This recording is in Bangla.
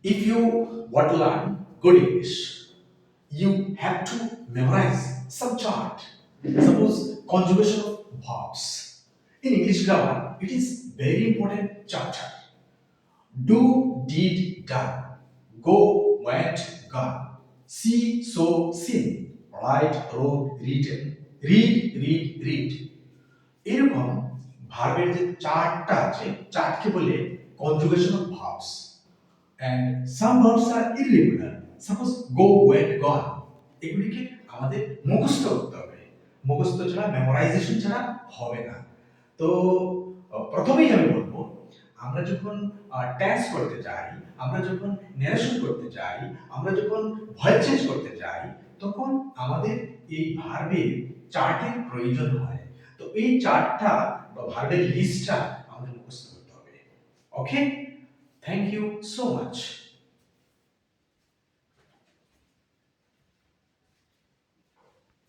If you want to learn good English, you have to memorize some chart. Suppose conjugation of verbs. In English grammar, it is very important chapter. Do, did, done. Go, went, gone. See, saw, seen. Write, wrote, written. read. এরকম ভার্বের যে চারটা আছে চারটকে বলে conjugation of verbs and some verbs আর irregular suppose go went gone এগুলিকে আমাদের মুখস্থ করতে হবে মুখস্থ ছাড়া মেমোরাইজেশন ছাড়া হবে না তো প্রথমেই আমি বলবো আমরা যখন টেন্স করতে যাই আমরা যখন ন্যারেশন করতে যাই আমরা যখন ভয়েস চেঞ্জ করতে যাই তখন আমাদের এই ভার্বের চার্টের প্রয়োজন হয় তো এই চার্টটা বা ভার্বের লিস্টটা আমাদের মুখস্থ করতে হবে okay thank you so much